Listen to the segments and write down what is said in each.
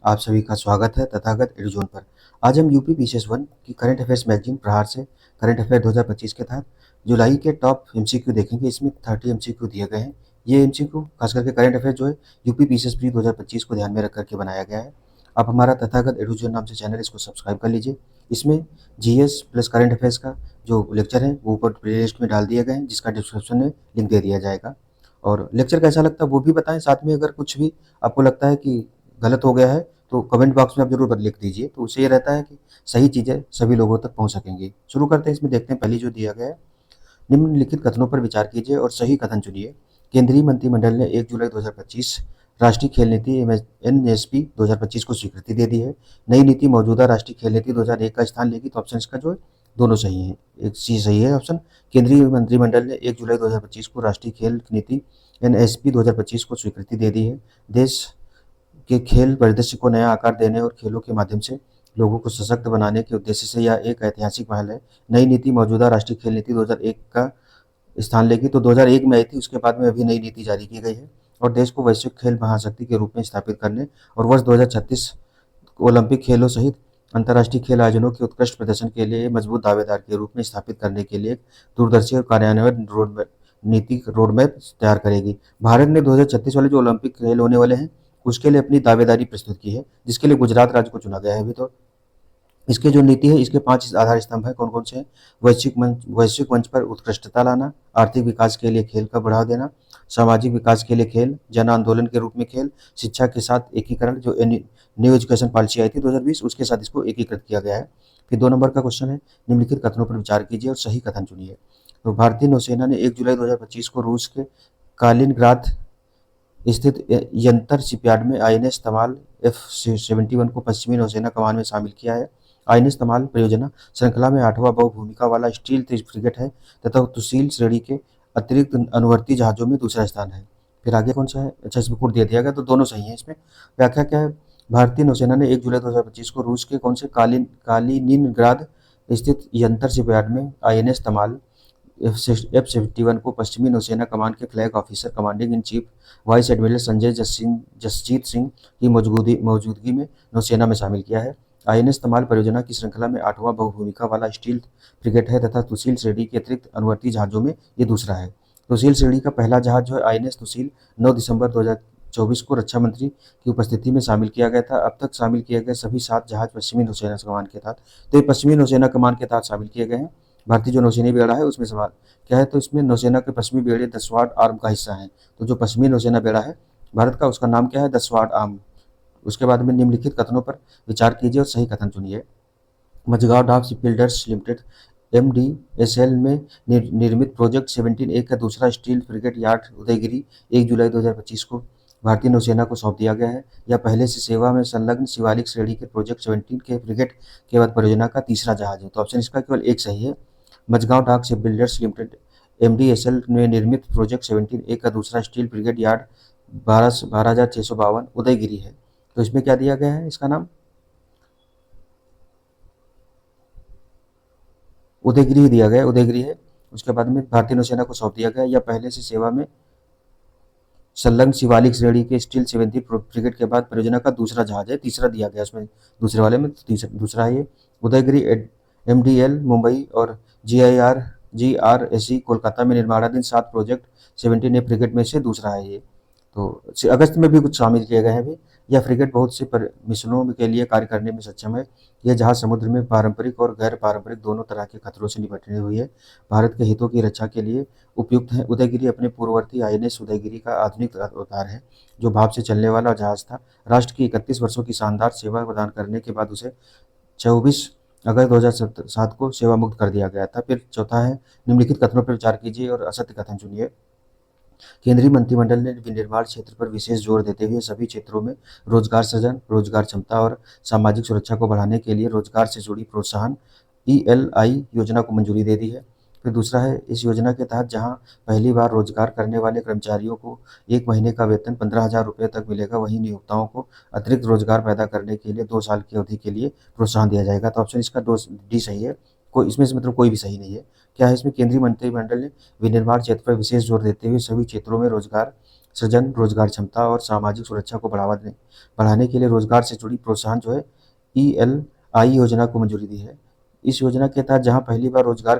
आप सभी का स्वागत है तथागत एडुजोन पर। आज हम यूपी पीसीएस 1 की करंट अफेयर्स मैगजीन प्रहार से करंट अफेयर 2025 के तहत जुलाई के टॉप एमसीक्यू देखेंगे। इसमें 30 एमसीक्यू दिए गए हैं। ये एमसीक्यू खास करके करंट अफेयर जो है यूपी पीसीएस प्री 2025 को ध्यान में रख करके बनाया गया है। आप हमारा तथागत एडुजोन नाम से चैनल इसको सब्सक्राइब कर लीजिए। इसमें जीएस प्लस करंट अफेयर्स का जो लेक्चर है वो ऊपर प्लेलिस्ट में डाल दिए गए हैं, जिसका डिस्क्रिप्शन में लिंक दे दिया जाएगा। और लेक्चर कैसा लगता है वो भी बताएं। साथ में अगर कुछ भी आपको लगता है कि गलत हो गया है तो कमेंट बॉक्स में आप जरूर लिख दीजिए, तो उससे ये रहता है कि सही चीज़ें सभी लोगों तक पहुंच सकेंगी। शुरू करते हैं। इसमें देखते हैं पहली जो दिया गया है, निम्नलिखित कथनों पर विचार कीजिए और सही कथन चुनिए। केंद्रीय मंत्रिमंडल ने 1 जुलाई 2025 राष्ट्रीय खेल नीति एनएसपी 2025 को स्वीकृति दे दी है। नई नीति मौजूदा राष्ट्रीय खेल नीति 2001 का स्थान लेगी। तो ऑप्शन इसका जो है दोनों सही है। एक सी सही है ऑप्शन। केंद्रीय मंत्रिमंडल ने 1 जुलाई 2025 को राष्ट्रीय खेल नीति एनएसपी 2025 को स्वीकृति दे दी है। देश के खेल परिदृश्य को नया आकार देने और खेलों के माध्यम से लोगों को सशक्त बनाने के उद्देश्य से यह एक ऐतिहासिक पहल है। नई नीति मौजूदा राष्ट्रीय खेल नीति 2001 का स्थान लेगी। तो 2001 में आई थी, उसके बाद में अभी नई नीति जारी की गई है और देश को वैश्विक खेल महाशक्ति के रूप में स्थापित करने और वर्ष 2036 ओलंपिक खेलों सहित अंतर्राष्ट्रीय खेल आयोजनों के उत्कृष्ट प्रदर्शन के लिए मजबूत दावेदार के रूप में स्थापित करने के लिए एक दूरदर्शी और कार्यान्वयन नीति रोडमैप तैयार करेगी। भारत ने 2036 वाले जो ओलंपिक खेल होने वाले हैं उसके लिए अपनी दावेदारी प्रस्तुत की है, जिसके लिए गुजरात राज्य को चुना गया है। अभी तो इसके जो नीति है, इसके 5 आधार स्तंभ है। कौन कौन से हैं? वैश्विक मंच पर उत्कृष्टता लाना, आर्थिक विकास के लिए खेल का बढ़ावा देना, सामाजिक विकास के लिए खेल, जन आंदोलन के रूप में खेल, शिक्षा के साथ एकीकरण, जो न्यू एजुकेशन पॉलिसी आई थी 2020 उसके साथ इसको एकीकृत किया गया है। फिर 2 नंबर का क्वेश्चन है, निम्नलिखित कथनों पर विचार कीजिए और सही कथन चुनिए। तो भारतीय नौसेना ने 1 जुलाई 2025 को रूस के कालिनग्राद स्थित यंतर शिपयार्ड में आईएनएस तमाल F-71 को पश्चिमी नौसेना कमान में शामिल किया है। आईएनएस तमाल परियोजना श्रृंखला में 8वां बहुभूमिका वाला स्टील फ्रिगेट है तथा तुसील श्रेणी के अतिरिक्त अनुवर्ती जहाजों में दूसरा स्थान है। फिर आगे कौन सा है? अच्छा, इसमें कोड दे दिया गया तो दोनों सही है। इसमें व्याख्या क्या है? भारतीय नौसेना ने 1 जुलाई 2025 को रूस के कौन से कालिनिनग्राद स्थित यंतर शिपयार्ड में आईएनएस तमाल F-71 को पश्चिमी नौसेना कमान के flag officer commanding in chief vice admiral Sanjay Jasjit Singh की मौजूदगी में नौसेना में शामिल किया है। आईएनएस तमाल परियोजना की श्रृंखला में 8वां बहुभूमिका वाला स्टील फ्रिगेट है तथा तुसील श्रेणी के अतिरिक्त अनुवर्ती जहाजों में ये दूसरा है। तुसील श्रेणी का पहला जहाज जो है आईएनएस तुसील 9 दिसंबर 2024 को रक्षा मंत्री की उपस्थिति में शामिल किया गया था। अब तक शामिल किए गए सभी 7 जहाज पश्चिमी नौसेना कमान के तहत, तो ये पश्चिमी नौसेना कमान के तहत शामिल किए गए हैं। भारतीय जो नौसेना बेड़ा है उसमें सवाल क्या है? तो इसमें नौसेना के पश्चिमी बेड़े द स्वार्ड आर्म का हिस्सा है। तो जो पश्चिमी नौसेना बेड़ा है भारत का, उसका नाम क्या है? The sword arm. उसके बाद में निम्नलिखित कथनों पर विचार कीजिए और सही कथन चुनिए। मझगांव डाक शिपबिल्डर्स लिमिटेड MDSL में निर्मित प्रोजेक्ट 17A का दूसरा स्टील फ्रिगेट यार्ड उदयगिरी 1 जुलाई 2025 को भारतीय नौसेना को सौंप दिया गया है। यह पहले से सेवा में संलग्न शिवालिक श्रेणी के प्रोजेक्ट 17 के फ्रिगेट के बाद परियोजना का तीसरा जहाज है। तो ऑप्शन इसका केवल एक सही है। मझगांव डाक शिपबिल्डर्स लिमिटेड MDSL में निर्मित प्रोजेक्ट 17A का दूसरा स्टील फ्रिगेट यार्ड 12,652 उदयगिरी है। तो इसमें क्या दिया गया है? इसका नाम उदयगिरी ही दिया गया है, उदयगिरी है। उसके बाद में भारतीय नौसेना को सौंप दिया गया। यह पहले से सेवा में संलग्न शिवालिक श्रेणी के स्टील 70 फ्रिगेट के बाद परियोजना का दूसरा जहाज है, तीसरा दिया गया उसमें, दूसरे वाले में दूसरा है ये। उदयगिरी MDL मुंबई और GRSE कोलकाता में निर्माणाधीन 7 प्रोजेक्ट 17A फ्रिगेट में से दूसरा है ये। तो अगस्त में भी कुछ शामिल किए गए हैं अभी। यह फ्रिगेट बहुत से मिशनों के लिए कार्य करने में सक्षम है। यह जहाज समुद्र में पारंपरिक और गैर पारंपरिक दोनों तरह के खतरों से निपटने हुई है भारत के हितों की रक्षा के लिए उपयुक्त है। उदयगिरी अपने पूर्ववर्ती आईएनएस उदयगिरी का आधुनिक अवतार है, जो भाप से चलने वाला जहाज था। राष्ट्र की 31 वर्षों की शानदार सेवा प्रदान करने के बाद उसे 24 अगस्त 2007 को सेवा मुक्त कर दिया गया था। फिर चौथा है, निम्नलिखित कथनों पर विचार कीजिए और असत्य कथन चुनिए। केंद्रीय मंत्रिमंडल ने विनिर्माण क्षेत्र पर विशेष जोर देते हुए सभी क्षेत्रों में रोजगार सृजन, रोजगार क्षमता और सामाजिक सुरक्षा को बढ़ाने के लिए रोजगार से जुड़ी प्रोत्साहन ELI योजना को मंजूरी दे दी है। फिर दूसरा है, इस योजना के तहत जहां पहली बार रोजगार करने वाले कर्मचारियों को 1 महीने का वेतन 15,000 रुपये तक मिलेगा, वहीं नियोक्ताओं को अतिरिक्त रोजगार पैदा करने के लिए 2 साल की अवधि के लिए प्रोत्साहन दिया जाएगा। तो ऑप्शन इसका डी सही है। कोई इसमें से मतलब कोई भी सही नहीं है। क्या है इसमें, केंद्रीय मंत्रिमंडल ने विनिर्माण क्षेत्र पर विशेष जोर देते हुए सभी क्षेत्रों में रोजगार सृजन, रोजगार क्षमता और सामाजिक सुरक्षा को बढ़ाने के लिए रोजगार से जुड़ी प्रोत्साहन जो है ELI योजना को मंजूरी दी है। इस योजना के तहत जहां पहली बार रोजगार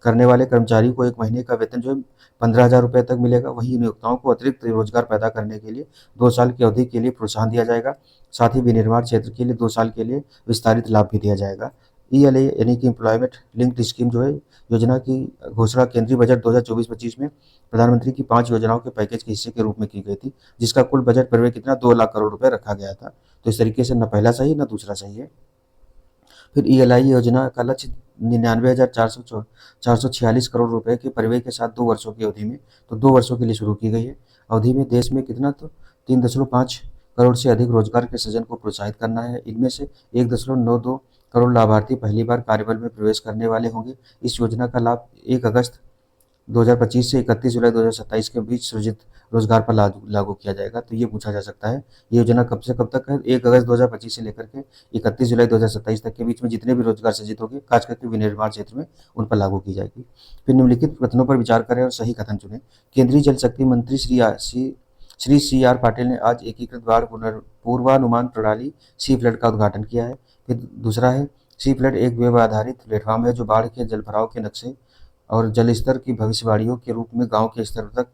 करने वाले कर्मचारी को 1 महीने का वेतन जो है 15,000 रुपये तक मिलेगा, वहीं नियोक्ताओं को अतिरिक्त रोजगार पैदा करने के लिए 2 साल की अवधि के लिए प्रोत्साहन दिया जाएगा। साथ ही विनिर्माण क्षेत्र के लिए 2 साल के लिए विस्तारित लाभ भी दिया जाएगा। ELI यानी कि एम्प्लॉयमेंट लिंक्ड स्कीम जो है योजना की घोषणा केंद्रीय बजट 2024-25 में प्रधानमंत्री की 5 योजनाओं के पैकेज के हिस्से के रूप में की गई थी, जिसका कुल बजट परिव्यय कितना 2 लाख करोड़ रुपए रखा गया था। तो इस तरीके से न पहला सही न दूसरा सही है। फिर ELI योजना का लक्ष्य 99,446 करोड़ रुपए के परिव्यय के साथ 2 वर्षों की अवधि में, तो 2 वर्षों के लिए शुरू की गई है। अवधि में देश में कितना, तो 3.5 करोड़ से अधिक रोजगार के सृजन को प्रोत्साहित करना है। इनमें से 1.92 करोड़ लाभार्थी पहली बार कार्यबल में प्रवेश करने वाले होंगे। इस योजना का लाभ 1 अगस्त 2025 से 31 जुलाई 2027 के बीच सृजित रोजगार पर लागू किया जाएगा। तो ये पूछा जा सकता है, ये योजना कब से कब तक है? 1 अगस्त 2025 से लेकर के 31 जुलाई 2027 तक के बीच में जितने भी रोजगार सृजित होंगे, खास करके विनिर्माण क्षेत्र में, उन पर लागू की जाएगी। फिर निम्नलिखित कथनों पर विचार करें और सही कथन चुनें। केंद्रीय जल शक्ति मंत्री श्री CR पाटिल ने आज एकीकृत बाढ़ पूर्वानुमान प्रणाली सी फ्लड का उद्घाटन किया है। फिर दूसरा है, सी फ्लड एक वेब आधारित प्लेटफॉर्म है जो बाढ़ के जलभराव के नक्शे और जल स्तर की भविष्यवाणियों के रूप में गांव के स्तर तक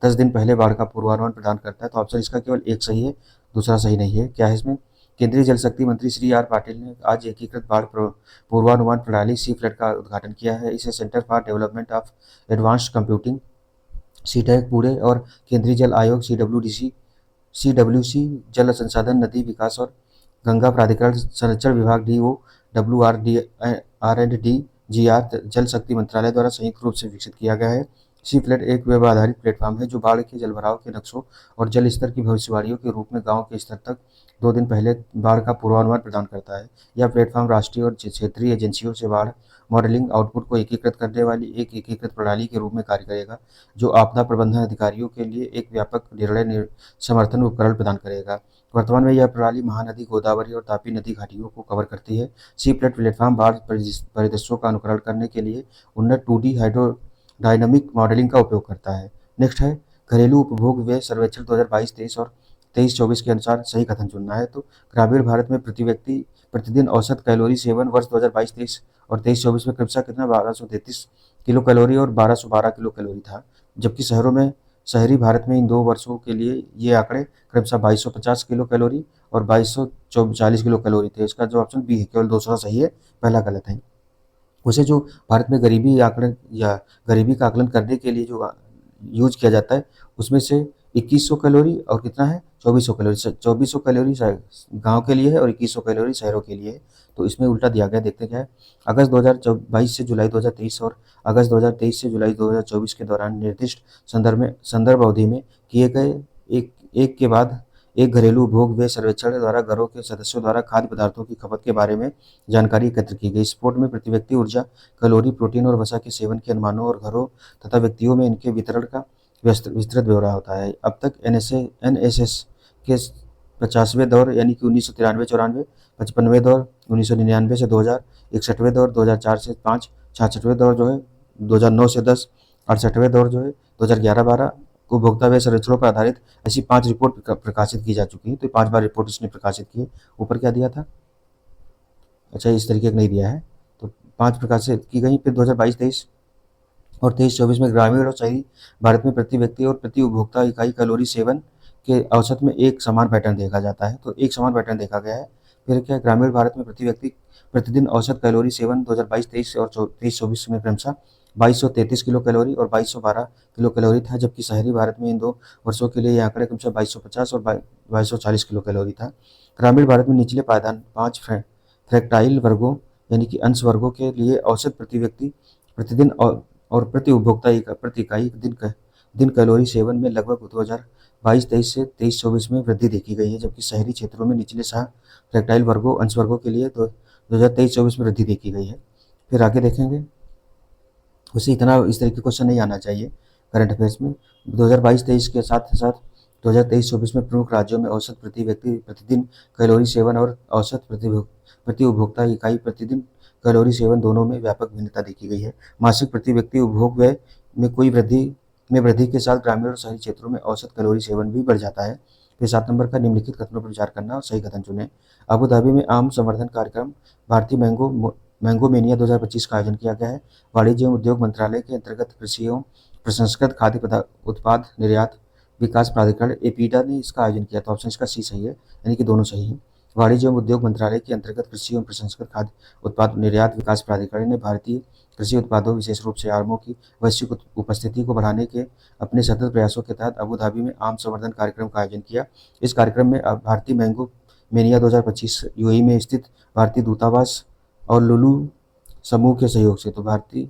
10 दिन पहले बाढ़ का पूर्वानुमान प्रदान करता है। तो ऑप्शन इसका केवल एक सही है, दूसरा सही नहीं है। क्या है इसमें, केंद्रीय जल शक्ति मंत्री श्री आर पाटिल ने आज एकीकृत बाढ़ पूर्वानुमान प्रणाली सी फ्लड का उद्घाटन किया है। इसे center for development of advanced computing CDAC Pune और केंद्रीय जल आयोग CWC जल संसाधन, नदी विकास और गंगा प्राधिकरण, संरक्षण विभाग DORR&DGR जल शक्ति मंत्रालय द्वारा संयुक्त रूप से विकसित किया गया है। सी फ्लड एक वेब आधारित प्लेटफॉर्म है जो बाढ़ के जलभराव के नक्शों और जल स्तर की भविष्यवाणियों के रूप में गांव के स्तर तक 2 दिन पहले बाढ़ का पूर्वानुमान प्रदान करता है। यह प्लेटफॉर्म राष्ट्रीय और क्षेत्रीय एजेंसियों से बाढ़ मॉडलिंग आउटपुट को एकीकृत करने वाली एक एकीकृत प्रणाली के रूप में कार्य करेगा, जो आपदा प्रबंधन अधिकारियों के लिए एक व्यापक निर्णय समर्थन उपकरण प्रदान करेगा। वर्तमान में यह प्रणाली महानदी, गोदावरी और तापी नदी घाटियों को कवर करती है। सी फ्लड प्लेटफॉर्म बाढ़ परिदृश्यों का अनुकरण करने के लिए उन्नत 2D हाइड्रोडायनामिक मॉडलिंग का उपयोग करता है। नेक्स्ट है, घरेलू उपभोग व्यय सर्वेक्षण 2022-23 और 23-24 के अनुसार सही कथन चुनना है। तो ग्रामीण भारत में प्रति व्यक्ति प्रतिदिन औसत कैलोरी सेवन वर्ष 2022-23 और 23-24 में क्रमशः कितना 1233 किलो कैलोरी और 1212 किलो कैलोरी था, जबकि शहरी भारत में इन 2 वर्षों के लिए ये आंकड़े क्रमशः 2250 किलो कैलोरी और 2240 किलो कैलोरी थे। इसका जो ऑप्शन बी है, केवल दूसरा सही है, पहला गलत है। उसे जो भारत में गरीबी आंकड़े या गरीबी का आकलन करने के लिए जो यूज किया जाता है, उसमें से 2100 कैलोरी और कितना है 2400 कैलोरी 2400 कैलोरी गाँव के लिए है और 2100 कैलोरी शहरों के लिए है। तो इसमें उल्टा दिया गया, देखते क्या है। अगस्त 2022 से जुलाई 2023 और अगस्त 2023 से जुलाई 2024 के दौरान निर्दिष्ट संदर्भ अवधि में किए गए एक के बाद एक घरेलू उपभोग व्यय सर्वेक्षण द्वारा घरों के सदस्यों द्वारा खाद्य पदार्थों की खपत के बारे में जानकारी एकत्र की गई। इस रिपोर्ट में प्रति व्यक्ति ऊर्जा, कैलोरी, प्रोटीन और वसा के सेवन के अनुमानों और घरों तथा व्यक्तियों में इनके वितरण का विस्तृत ब्यौरा होता है। अब तक NSS के 50वें दौर यानी कि 1993-94, 55वें दौर 1999 से 2000, 61वें दौर 2004 से 5, 66वें दौर जो है 2009 से 10, 68वें दौर जो है 2011-12 उपभोक्ता व्यय सर्वेक्षणों पर आधारित ऐसी 5 रिपोर्ट प्रकाशित की जा चुकी है। तो 5 बार रिपोर्ट इसने प्रकाशित की है। ऊपर क्या दिया था, अच्छा इस तरीके का नहीं दिया है, तो 5 प्रकाशित की गई। फिर 2022-23 और 23-24 में ग्रामीण और शहरी भारत में प्रति व्यक्ति और प्रति उपभोक्ता इकाई कैलोरी सेवन के औसत में एक समान पैटर्न देखा जाता है। तो एक समान पैटर्न देखा गया है। फिर क्या, ग्रामीण भारत में प्रति व्यक्ति प्रतिदिन औसत कैलोरी सेवन 2022-23 और 23-24 में क्रमशः 2233 किलो कैलोरी और 2212 किलो कैलोरी था, जबकि शहरी भारत में इन 2 वर्षों के लिए ये आंकड़े क्रमशः 2250 और 2240 किलो कैलोरी था। ग्रामीण भारत में निचले पायदान 5 फ्रैक्टाइल वर्गों यानी कि अंश वर्गों के लिए औसत प्रति व्यक्ति प्रतिदिन और प्रति उपभोक्ता प्रति इकाई दिन कैलोरी सेवन में लगभग 2022-23 से 23-24 में वृद्धि देखी गई है, जबकि शहरी क्षेत्रों में निचले 6 फ्रैक्टाइल वर्गों अंश वर्गों के लिए 2023-24 में वृद्धि देखी गई है। फिर आगे देखेंगे, उसे इतना इस तरह के क्वेश्चन नहीं आना चाहिए करंट अफेयर्स में। 2022-23 के साथ साथ 2023-24 में प्रमुख राज्यों में औसत प्रति व्यक्ति प्रतिदिन कैलोरी सेवन और औसत प्रति उपभोक्ता इकाई प्रतिदिन कैलोरी सेवन दोनों में व्यापक भिन्नता देखी गई है। मासिक प्रति व्यक्ति उपभोग व्यय में वृद्धि के साथ ग्रामीण और शहरी क्षेत्रों में औसत कैलोरी सेवन भी बढ़ जाता है। फिर 7 नंबर का निम्नलिखित कथनों पर विचार करना और सही कथन चुनें। अबू धाबी में आम संवर्धन कार्यक्रम भारतीय मैंगो मेनिया 2025 का आयोजन किया गया है। वाणिज्य एवं उद्योग मंत्रालय के अंतर्गत कृषि एवं प्रसंस्कृत खाद्य उत्पाद निर्यात विकास प्राधिकरण एपीडा ने इसका आयोजन किया। तो ऑप्शन इसका सी सही है, यानी कि दोनों सही हैं। वाणिज्य एवं उद्योग मंत्रालय के अंतर्गत कृषि एवं प्रसंस्कृत खाद्य उत्पाद निर्यात विकास प्राधिकरण ने भारतीय कृषि उत्पादों विशेष रूप से आमों की वैश्विक उपस्थिति को बढ़ाने के अपने सतत प्रयासों के तहत अबू धाबी में आम संवर्धन कार्यक्रम का आयोजन किया। इस कार्यक्रम में भारतीय मैंगो मेनिया 2025 यूएई में स्थित भारतीय दूतावास और लुलु समूह के सहयोग से भारतीय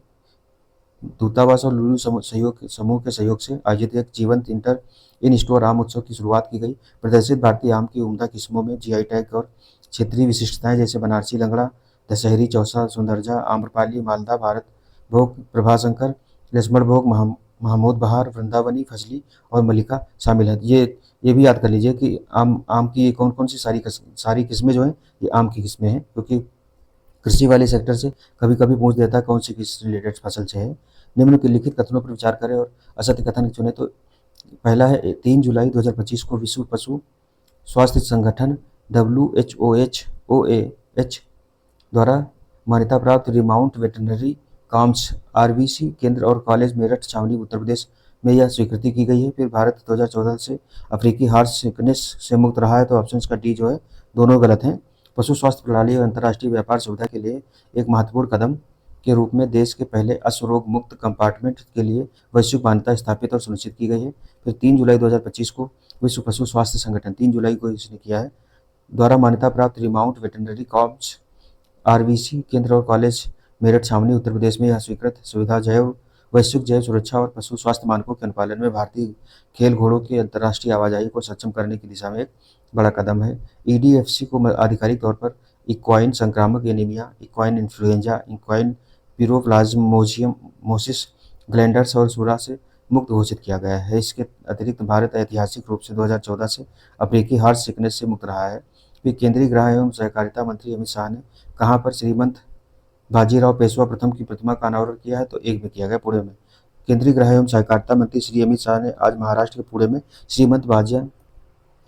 दूतावास और लुलु समूह के सहयोग से आयोजित एक जीवंत इंटर इन स्टोर आम उत्सव की शुरुआत की गई। प्रदर्शित भारतीय आम की उम्दा किस्मों में जीआई टैग और क्षेत्रीय विशिष्टताएं जैसे बनारसी लंगड़ा, दशहरी, चौसा, सुंदरजा, आम्रपाली, मालदा, भारत भोग, प्रभाशंकर, लक्ष्मण भोग, महमूद बहार, वृंदावनी, फजली और मलिका शामिल है। ये भी याद कर लीजिए कि आम की कौन कौन सी सारी किस्में जो हैं ये आम की किस्में हैं, क्योंकि कृषि वाले सेक्टर से कभी कभी पूछ देता है कौन सी किस रिलेटेड फसल से है। निम्नलिखित कथनों पर विचार करें और असत्य कथन चुने। तो पहला है 3 जुलाई 2025 को विश्व पशु स्वास्थ्य संगठन WHOH द्वारा मान्यता प्राप्त रिमाउंट वेटरनरी काम्स आरवीसी केंद्र और कॉलेज मेरठ छावनी उत्तर प्रदेश में यह स्वीकृति की गई है। फिर भारत 2014 से अफ्रीकी हॉर्स सिकनेस से मुक्त रहा है। तो ऑप्शन का डी जो है दोनों गलत हैं। पशु स्वास्थ्य प्रणाली और अंतर्राष्ट्रीय व्यापार सुविधा के लिए एक महत्वपूर्ण कदम के रूप में देश के पहले अश्वरोग मुक्त कंपार्टमेंट के लिए वैश्विक मान्यता स्थापित और सुनिश्चित की गई है। फिर 3 जुलाई 2025 को विश्व पशु स्वास्थ्य संगठन 3 जुलाई को इसने किया है द्वारा मान्यता प्राप्त रिमाउंट वेटरनरी कॉर्प्स आरवीसी केंद्र और कॉलेज मेरठ छावनी उत्तर प्रदेश में यह स्वीकृत सुविधा वैश्विक जैव सुरक्षा और पशु स्वास्थ्य मानकों के अनुपालन में भारतीय खेल घोड़ों की अंतर्राष्ट्रीय आवाजाही को सक्षम करने की दिशा में एक बड़ा कदम है। ईडीएफसी को आधिकारिक तौर पर इक्वाइन संक्रामक anemia, equine influenza, equine piroplasmosis glanders और सूरा से मुक्त घोषित किया गया है। इसके अतिरिक्त भारत ऐतिहासिक रूप से 2014 से अफ्रीकी हॉर्स सिकनेस से मुक्त रहा है। फिर केंद्रीय गृह एवं सहकारिता मंत्री अमित शाह ने कहाँ पर श्रीमंत बाजीराव पेशवा प्रथम की प्रतिमा का अनावरण किया है? तो एक में किया गया, पुणे में। केंद्रीय गृह एवं सहकारिता मंत्री श्री अमित शाह ने आज महाराष्ट्र के पुणे में श्रीमंत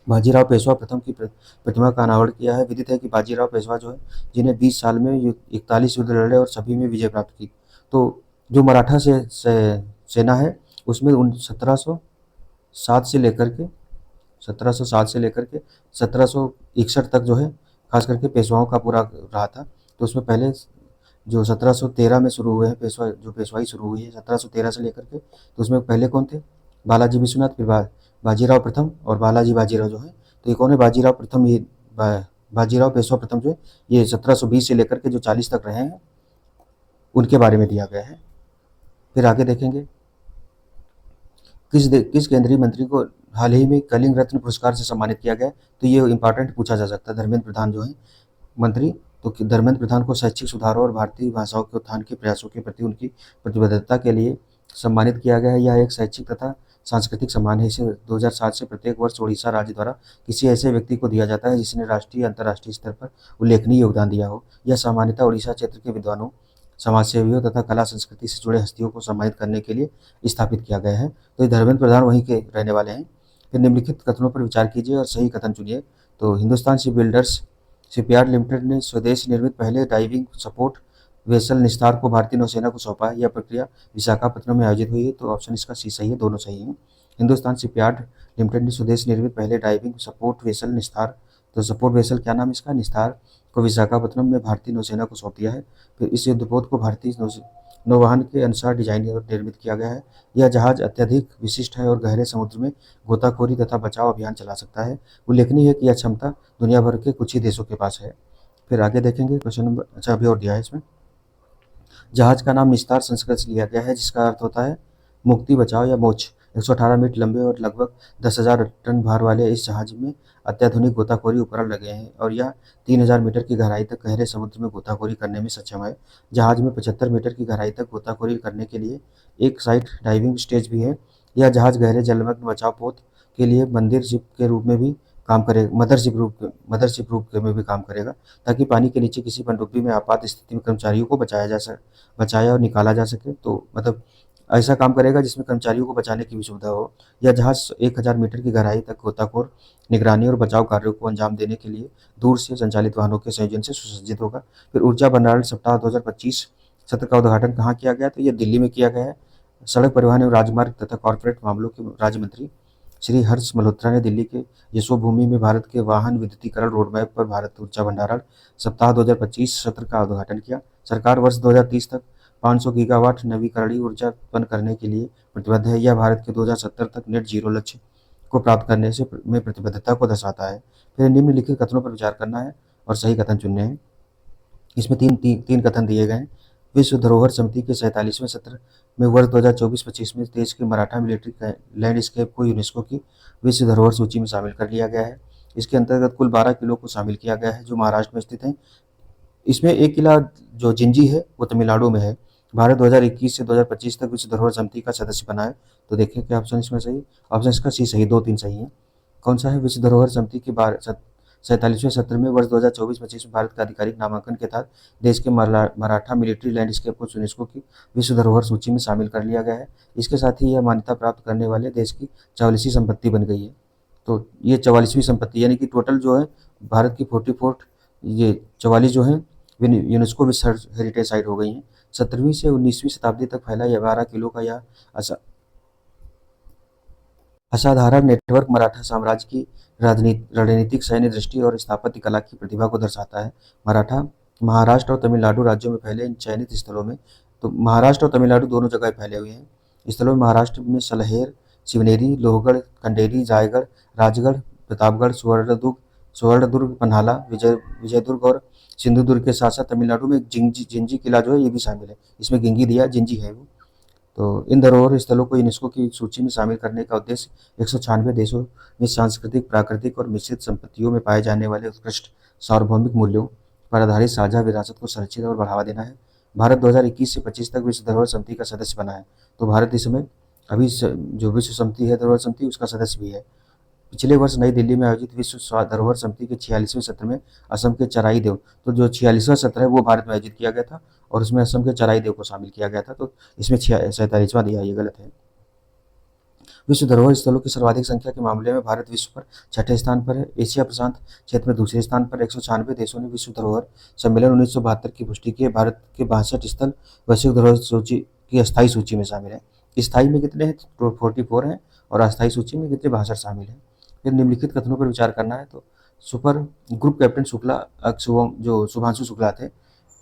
बाजीराव पेशवा प्रथम की प्रतिमा का अनावरण किया है। विदित है कि बाजीराव पेशवा जो है जिन्हें 20 साल में 41 युद्ध लड़े और सभी में विजय प्राप्त की। तो जो मराठा सेना है उसमें 1707 से लेकर के 1761 तक जो है खास करके पेशवाओं का पूरा रहा था। तो उसमें पहले जो 1713 में शुरू हुए हैं पेशवाई शुरू हुई है 1713 से लेकर के, तो उसमें पहले कौन थे? बालाजी विश्वनाथ, फिर बाजीराव प्रथम और बालाजी बाजीराव जो है। तो ये कौन है? बाजीराव प्रथम, ये बाजीराव पेशवा प्रथम जो है ये 1720 से लेकर के जो 40 तक रहे हैं उनके बारे में दिया गया है। फिर आगे देखेंगे किस केंद्रीय मंत्री को हाल ही में कलिंग रत्न पुरस्कार से सम्मानित किया गया? तो ये इंपॉर्टेंट पूछा जा सकता है। धर्मेंद्र प्रधान जो है मंत्री, तो धर्मेंद्र प्रधान को शैक्षिक सुधारों और भारतीय भाषाओं के उत्थान के प्रयासों के प्रति उनकी प्रतिबद्धता के लिए सम्मानित किया गया है। यह एक शैक्षिक तथा सांस्कृतिक सम्मान है। इसे 2007 से प्रत्येक वर्ष ओडिशा राज्य द्वारा किसी ऐसे व्यक्ति को दिया जाता है जिसने राष्ट्रीय अंतर्राष्ट्रीय स्तर पर उल्लेखनीय योगदान दिया हो। यह सामान्यतः ओडिशा क्षेत्र के विद्वानों, समाजसेवियों तथा कला संस्कृति से जुड़े हस्तियों को सम्मानित करने के लिए स्थापित किया गया है। तो ये धर्मेंद्र प्रधान वहीं के रहने वाले हैं। फिर निम्नलिखित कथनों पर विचार कीजिए और सही कथन चुनिए। तो हिंदुस्तान शिपबिल्डर्स शिपयार्ड लिमिटेड ने स्वदेश निर्मित पहले डाइविंग सपोर्ट वेसल निस्तार को भारतीय नौसेना को सौंपा है। यह प्रक्रिया विशाखापट्टनम में आयोजित हुई है। तो ऑप्शन इसका सी सही है, दोनों सही हैं। हिंदुस्तान शिपयार्ड लिमिटेड ने स्वदेश निर्मित पहले डाइविंग सपोर्ट वेसल निस्तार, तो सपोर्ट वेसल क्या नाम इसका, निस्तार को विशाखापट्टनम में भारतीय नौसेना को सौंप दिया है। फिर इस युद्धपोत को भारतीय नौवहन के अनुसार डिजाइन और निर्मित किया गया है। यह जहाज अत्यधिक विशिष्ट है और गहरे समुद्र में गोताखोरी तथा बचाव अभियान चला सकता है। उल्लेखनीय है कि यह क्षमता दुनिया भर के कुछ ही देशों के पास है। फिर आगे देखेंगे क्वेश्चन नंबर, अच्छा अभी और दिया है इसमें। जहाज का नाम निस्तार संस्कृत से लिया गया है जिसका अर्थ होता है मुक्ति, बचाव या मोक्ष। 118 मीटर लंबे और लगभग 10,000 टन भार वाले इस जहाज में अत्याधुनिक गोताखोरी उपकरण लगे हैं और यह 3,000 मीटर की गहराई तक गहरे समुद्र में गोताखोरी करने में सक्षम है। जहाज में 75 मीटर की गहराई तक गोताखोरी करने के लिए एक साइड डाइविंग स्टेज भी है। यह जहाज गहरे जलमग्न बचाव पोत के लिए मंदिर शिप के रूप में भी काम करे, मदरशिप रूप में भी काम करेगा, ताकि पानी के नीचे किसी पनडुब्बी में आपात स्थिति में कर्मचारियों को बचाया और निकाला जा सके। तो मतलब ऐसा काम करेगा जिसमें कर्मचारियों को बचाने की भी सुविधा हो। यह जहाज 1000 मीटर की गहराई तक गोताखोर, निगरानी और बचाव कार्यों को अंजाम देने के लिए दूर से संचालित वाहनों के संयोजन से सुसज्जित होगा। फिर ऊर्जा भंडारण सप्ताह 2025 सत्र का उद्घाटन कहाँ किया गया? तो ये दिल्ली में किया गया है। सड़क परिवहन एवं राजमार्ग तथा कॉर्पोरेट मामलों के राज्य मंत्री श्री हर्ष मल्होत्रा ने दिल्ली के यशोभूमि में भारत के वाहन विद्युतीकरण रोडमैप पर भारत ऊर्जा भंडारण सप्ताह 2025 सत्र का उद्घाटन किया। सरकार वर्ष 2030 तक 500 गीगावाट नवीकरणीय ऊर्जा उत्पन्न करने के लिए प्रतिबद्ध है। यह भारत के 2070 तक नेट जीरो लक्ष्य को प्राप्त करने में प्रतिबद्धता को दर्शाता है। फिर निम्नलिखित कथनों पर विचार करना है और सही कथन चुनने हैं। इसमें तीन कथन दिए गए हैं। विश्व धरोहर समिति के 47वें सत्र में वर्ष 2024-25 में देश के मराठा मिलिट्री लैंडस्केप को यूनेस्को की विश्व धरोहर सूची में शामिल कर लिया गया है। इसके अंतर्गत कुल 12 किलों को शामिल किया गया है जो महाराष्ट्र में स्थित है। इसमें एक किला जो जिंजी है वो तमिलनाडु में है। भारत 2021 से 2025 तक विश्व धरोहर समिति का सदस्य बना है। तो देखिए क्या ऑप्शन इसमें सही? ऑप्शन इसका सी सही, 2-3 सही है। कौन सा है? विश्व धरोहर समिति के 47वें सत्र में वर्ष 2024-25 में भारत का आधिकारिक नामांकन के तहत देश के मराठा मिलिट्री लैंडस्केप को यूनेस्को की विश्व धरोहर सूची में शामिल कर लिया गया है। इसके साथ ही यह मान्यता प्राप्त करने वाले देश की 44वीं संपत्ति बन गई है। तो ये 44वीं संपत्ति, यानी कि टोटल जो है भारत की 44 ये 44 जो है यूनेस्को विश्व हेरिटेज साइट हो गई हैं। 17वीं से 19वीं शताब्दी तक फैला यह 12 किलो का यह असाधारण नेटवर्क मराठा साम्राज्य की रणनीतिक सैन्य दृष्टि और स्थापत्य कला की प्रतिभा को दर्शाता है। मराठा महाराष्ट्र और तमिलनाडु राज्यों में फैले इन चयनित स्थलों में, तो महाराष्ट्र और तमिलनाडु दोनों जगह फैले हुए हैं। स्थलों में महाराष्ट्र में सलहेर, शिवनेरी, लोहगढ़, कंडेरी, रायगढ़, राजगढ़, प्रतापगढ़, सुवर्णदुर्ग, पन्हाला, विजयदुर्ग और सिंधुदुर्ग के साथ साथ तमिलनाडु में जिंजी किला जो है ये भी शामिल है। इसमें गिंगी दिया, जिंजी है वो। तो इन धरोहर स्थलों को यूनेस्को की सूची में शामिल करने का उद्देश्य 196 देशों में सांस्कृतिक, प्राकृतिक और मिश्रित संपत्तियों में पाए जाने वाले उत्कृष्ट सार्वभौमिक मूल्यों पर आधारित साझा विरासत को संरक्षित और बढ़ावा देना है। भारत 2021 से 25 तक विश्व धरोहर समिति का सदस्य बना है। तो भारत इस समय अभी जो विश्व समिति है, धरोहर समिति, उसका सदस्य भी है। पिछले वर्ष नई दिल्ली में आयोजित विश्व धरोहर समिति के 46वें सत्र में असम के चराई देव, तो जो 46वां सत्र है वो भारत में आयोजित किया गया था और उसमें असम के चराई देव को शामिल किया गया था। तो इसमें 47वां दिया, ये गलत है। विश्व धरोहर स्थलों की सर्वाधिक संख्या के मामले में भारत विश्व पर 6ठे स्थान पर है। एशिया प्रशांत क्षेत्र में दूसरे स्थान पर 196 देशों ने विश्व धरोहर सम्मेलन 1972 की पुष्टि की है। भारत के 62 स्थल वैश्विक धरोहर सूची की अस्थायी सूची में शामिल है। स्थायी में कितने हैं? 44 हैं और अस्थायी सूची में कितने? 62 शामिल हैं। फिर निम्नलिखित कथनों पर विचार करना है। तो सुपर ग्रुप कैप्टन शुक्ला जो शुभांशु शुक्ला थे,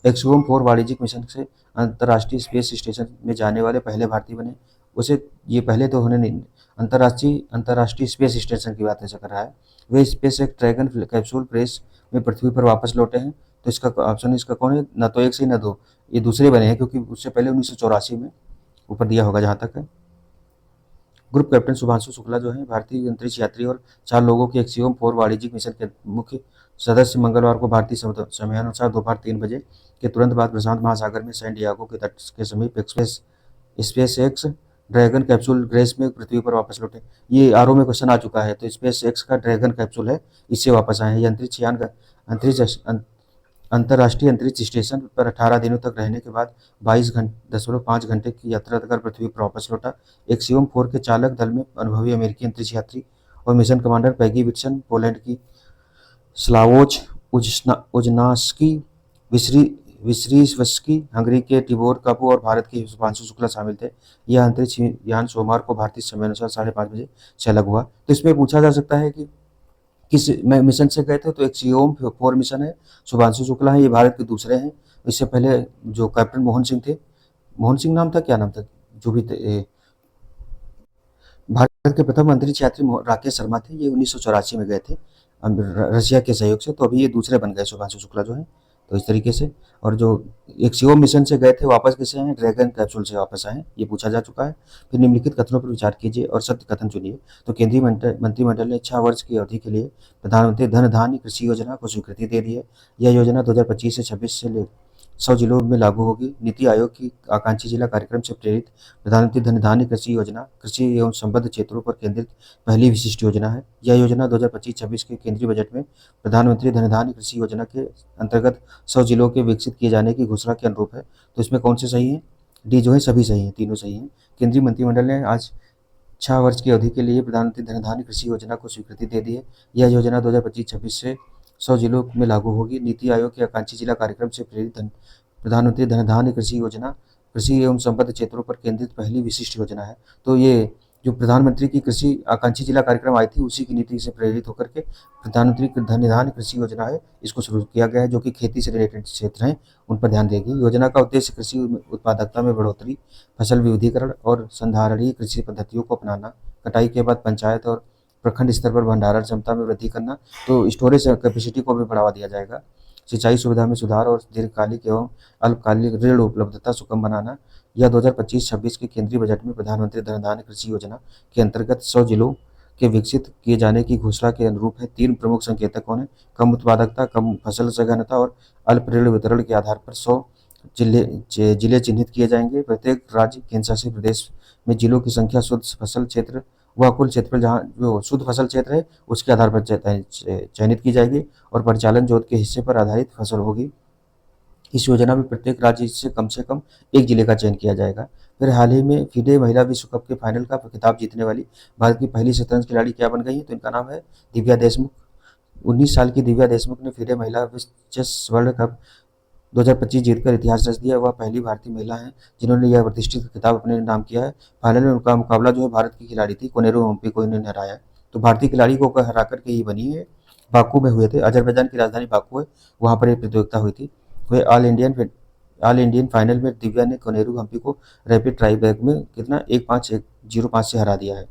एक्सुवम 4 वाणिज्यिक मिशन से अंतर्राष्ट्रीय स्पेस स्टेशन में जाने वाले पहले भारतीय बने। उसे ये पहले तो उन्होंने अंतर्राष्ट्रीय स्पेस स्टेशन की बात ऐसा कर रहा है। वे स्पेस एक ड्रैगन कैप्सूल प्रेस में पृथ्वी पर वापस लौटे हैं। तो इसका ऑप्शन इसका कौन है? ना तो एक सही ना दो, ये दूसरे बने हैं क्योंकि उससे पहले 1984 में ऊपर दिया होगा जहाँ तक है। ग्रुप कैप्टन शुभांशु शुक्ला जो है भारतीय अंतरिक्ष यात्री और 4 लोगों के एक्सियोम 4 वाणिज्यिक मिशन के मुख्य सदस्य मंगलवार को भारतीय समयानुसार दोपहर 3 बजे के तुरंत बाद प्रशांत महासागर में सैन डियागो के तट के समीप space x dragon capsule grace में पृथ्वी पर वापस लौटे। ये आरओ में क्वेश्चन आ चुका है। तो स्पेस एक्स का ड्रैगन कैप्सूल है, इससे वापस आए हैं। ये अंतरिक्ष यान का अंतर्राष्ट्रीय अंतरिक्ष स्टेशन पर 18 दिनों तक रहने के बाद 22.5 घंटे की यात्रा कर पृथ्वी पर वापस लौटा। एक्सियोम 4 के चालक दल में अनुभवी अमेरिकी अंतरिक्ष यात्री और mission commander Peggy Whitson, Poland की स्लावोज उजनास्की विस्रीवस्की, हंगरी के टिबोर कापू और भारत के शुभांशु शुक्ला शामिल थे। यह अंतरिक्ष यान सोमवार को भारतीय समय अनुसार 5:30 बजे से अलग हुआ। तो इसमें पूछा जा सकता है कि किस मिशन से गए थे? तो एक्सियोम 4 मिशन है, शुभांशु शुक्ला है, ये भारत के दूसरे हैं। इससे पहले जो कैप्टन मोहन सिंह थे, मोहन सिंह नाम था, क्या नाम था, जो भी थे, भारत के प्रथम अंतरिक्ष यात्री राकेश शर्मा थे। ये 1984 में गए थे रशिया के सहयोग से। तो अभी ये दूसरे बन गए शुभांशु शुक्ला जो है। तो इस तरीके से, और जो एक्सियोम मिशन से गए थे वापस कैसे आए? ड्रैगन कैप्सूल से वापस आए, ये पूछा जा चुका है। फिर निम्नलिखित कथनों पर विचार कीजिए और सत्य कथन चुनिए। तो केंद्रीय मंत्रिमंडल ने 6 वर्ष की अवधि के लिए प्रधानमंत्री धन धान्य कृषि योजना को स्वीकृति दे दी है। यह योजना 2025 से 26 100 जिलों में लागू होगी। नीति आयोग की आकांक्षी जिला कार्यक्रम से प्रेरित प्रधानमंत्री धन धान्य कृषि योजना कृषि एवं संबद्ध क्षेत्रों पर केंद्रित पहली विशिष्ट योजना है। यह योजना 2025-26 के केंद्रीय बजट में प्रधानमंत्री धन धान्य कृषि योजना के अंतर्गत 100 जिलों के विकसित किए जाने की घोषणा के अनुरूप है। तो इसमें कौन से सही है? डी जो है सभी सही है, तीनों सही हैं। केंद्रीय मंत्रिमंडल ने आज 6 वर्ष की अवधि के लिए प्रधानमंत्री धन धान्य कृषि योजना को स्वीकृति दे दी है। यह योजना 2025-26 से 100 जिलों में लागू होगी। नीति आयोग के आकांक्षी जिला कार्यक्रम से प्रेरित प्रधानमंत्री धन धान्य कृषि योजना कृषि एवं संबद्ध क्षेत्रों पर केंद्रित पहली विशिष्ट योजना है। तो ये जो प्रधानमंत्री की कृषि आकांक्षी जिला कार्यक्रम आई थी, उसी की नीति से प्रेरित होकर के प्रधानमंत्री धन धान्य कृषि योजना है, इसको शुरू किया गया है, जो कि खेती से रिलेटेड क्षेत्र हैं उन पर ध्यान देगी। योजना का उद्देश्य कृषि उत्पादकता में बढ़ोतरी, फसल विविधीकरण और संधारणीय कृषि पद्धतियों को अपनाना, कटाई के बाद पंचायत और प्रखंड स्तर पर भंडारण क्षमता में वृद्धि करना, तो स्टोरेज कैपेसिटी को भी बढ़ावा दिया जाएगा। सिंचाई सुविधा में सुधार और दीर्घकालिक एवं अल्पकालिक ऋण उपलब्धता सुगम बनाना। यह 2025-26 के केंद्रीय बजट में प्रधानमंत्री धन धान्य कृषि योजना के अंतर्गत 100 जिलों के विकसित किए जाने की घोषणा के अनुरूप है। 3 प्रमुख संकेतक कौन है? कम उत्पादकता, कम फसल सघनता और अल्प ऋण वितरण के आधार पर 100 जिले चिन्हित किए जाएंगे। प्रत्येक राज्य केंद्र शासित प्रदेश में जिलों की संख्या शुद्ध फसल क्षेत्र व कुल क्षेत्रफल जहाँ जो शुद्ध फसल क्षेत्र है उसके आधार पर चयनित की जाएगी और परिचालन जोत के हिस्से पर आधारित फसल होगी। इस योजना में प्रत्येक राज्य से कम एक जिले का चयन किया जाएगा। फिर हाल ही में फीडे महिला विश्व कप के फाइनल का खिताब जीतने वाली भारत की पहली शतरंज खिलाड़ी क्या बन गई है? तो इनका नाम है दिव्या देशमुख। 19 साल की दिव्या देशमुख ने फीडे महिला विश्व चेस वर्ल्ड कप 2025 जीतकर इतिहास रच दिया। वह पहली भारतीय महिला हैं जिन्होंने यह प्रतिष्ठित खिताब अपने नाम किया है। फाइनल में उनका मुकाबला जो है भारत की खिलाड़ी थी कोनेरू हम्पी को इन्होंने हराया। तो भारतीय खिलाड़ी को हरा करके ही बनी है। बाकू में हुए थे, अजरबैजान की राजधानी बाकू है, वहाँ पर ये प्रतियोगिता हुई थी। वह ऑल इंडियन फाइनल में दिव्या ने कोनेरू हम्पी को रैपिड ट्राई बैक में कितना 1-5 से हरा दिया है।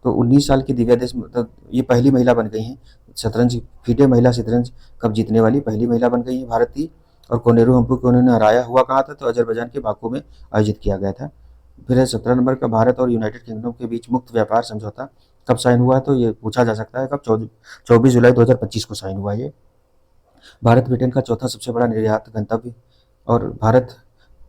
तो 19 साल की दिव्या देशमुख मतलब ये पहली महिला बन गई हैं शतरंज फीडे महिला शतरंज कप जीतने वाली पहली महिला बन गई है भारत की। और कोनेरू हम्पी को उन्होंने हराया। हुआ कहाँ था? तो अजरबैजान के बाकू में आयोजित किया गया था। फिर है 17 नंबर का, भारत और यूनाइटेड किंगडम के बीच मुक्त व्यापार समझौता कब साइन हुआ? तो ये पूछा जा सकता है कब, 24 जुलाई 2025 को साइन हुआ ये। भारत ब्रिटेन का चौथा सबसे बड़ा निर्यात गंतव्य और भारत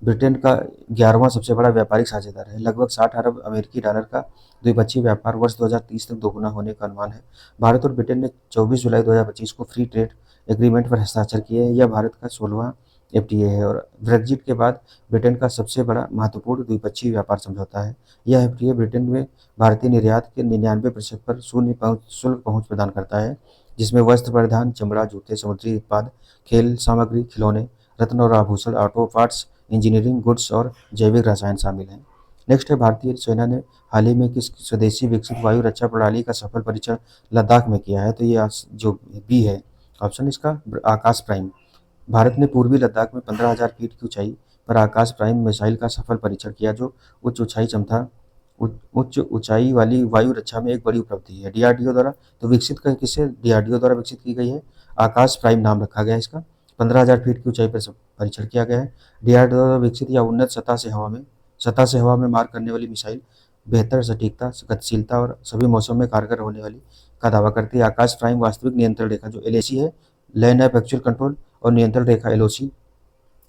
ब्रिटेन का 11वां सबसे बड़ा व्यापारिक साझेदार है। लगभग 60 अरब अमेरिकी डॉलर का द्विपक्षीय व्यापार वर्ष 2030 तक दोगुना होने का अनुमान है। भारत और ब्रिटेन ने 24 जुलाई 2025 को फ्री ट्रेड एग्रीमेंट पर हस्ताक्षर किए हैं। यह भारत का 16वां एफटीए है और ब्रेक्जिट के बाद ब्रिटेन का सबसे बड़ा महत्वपूर्ण द्विपक्षीय व्यापार समझौता है। यह एफटीए ब्रिटेन में भारतीय निर्यात के 99% पर शून्य शुल्क पहुंच प्रदान करता है, जिसमें वस्त्र परिधान, चमड़ा, जूते, समुद्री उत्पाद, खेल सामग्री, खिलौने, रत्न और आभूषण, ऑटो पार्ट्स, इंजीनियरिंग गुड्स और जैविक रसायन शामिल हैं। नेक्स्ट है, भारतीय सेना ने हाल ही में किस स्वदेशी विकसित वायु रक्षा प्रणाली का सफल परीक्षण लद्दाख में किया है? तो ये जो बी है ऑप्शन इसका, आकाश प्राइम। भारत ने पूर्वी लद्दाख में 15,000 फीट की ऊंचाई पर आकाश प्राइम मिसाइल का सफल परीक्षण किया, जो उच्च ऊंचाई वाली वायु रक्षा में एक बड़ी उपलब्धि है। डीआरडीओ द्वारा तो विकसित किससे डीआरडीओ द्वारा विकसित की गई है, आकाश प्राइम नाम रखा गया है इसका। 15,000 फीट की ऊंचाई पर परीक्षण किया गया है। डीआरडीओ द्वारा विकसित या उन्नत सतह से हवा में मार करने वाली मिसाइल बेहतर सटीकता, गतिशीलता और सभी मौसम में कारगर होने वाली का दावा करती है। आकाश प्राइम वास्तविक नियंत्रण रेखा जो एलएसी है, लैंड ऑफ एक्चुअल कंट्रोल, और नियंत्रण रेखा एलओसी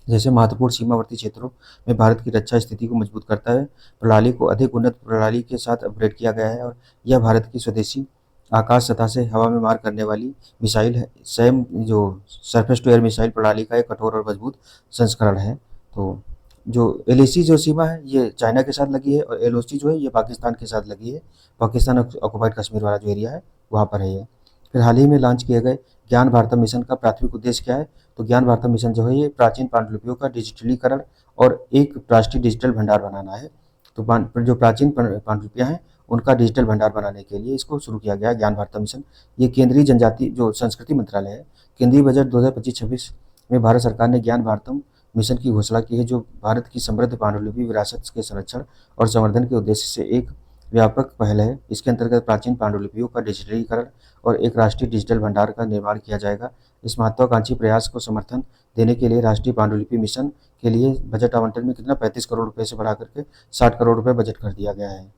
जैसे महत्वपूर्ण सीमावर्ती क्षेत्रों में भारत की रक्षा स्थिति को मजबूत करता है। प्रणाली को अधिक उन्नत प्रणाली के साथ अपग्रेड किया गया है और यह भारत की स्वदेशी आकाश सतह से हवा में मार करने वाली मिसाइल है। सैम जो सरफेस टू एयर मिसाइल प्रणाली का एक कठोर और मजबूत संस्करण है। तो जो एलएसी जो सीमा है ये चाइना के साथ लगी है और एलओसी जो है ये पाकिस्तान के साथ लगी है। पाकिस्तान ऑक्युपाइड कश्मीर वाला जो एरिया है वहाँ पर है ये। फिर हाल ही में लॉन्च किए गए ज्ञान भारतम मिशन का प्राथमिक उद्देश्य क्या है? तो ज्ञान भारतम मिशन जो है ये प्राचीन पांडुलिपियों का डिजिटलीकरण और एक राष्ट्रीय डिजिटल भंडार बनाना है। तो जो प्राचीन पांडुलिपियां हैं उनका डिजिटल भंडार बनाने के लिए इसको शुरू किया गया ज्ञान भारतम मिशन। ये केंद्रीय जनजाति जो संस्कृति मंत्रालय है, केंद्रीय बजट 2025-26 में भारत सरकार ने ज्ञान भारतम मिशन की घोषणा की है, जो भारत की समृद्ध पांडुलिपि विरासत के संरक्षण और संवर्धन के उद्देश्य से एक व्यापक पहल है। इसके अंतर्गत प्राचीन पांडुलिपियों का डिजिटलीकरण और एक राष्ट्रीय डिजिटल भंडार का निर्माण किया जाएगा। इस महत्वाकांक्षी प्रयास को समर्थन देने के लिए राष्ट्रीय पांडुलिपि मिशन के लिए बजट आवंटन में कितना 35 करोड़ रुपए से बढ़ाकर के 60 करोड़ रुपए बजट कर दिया गया है।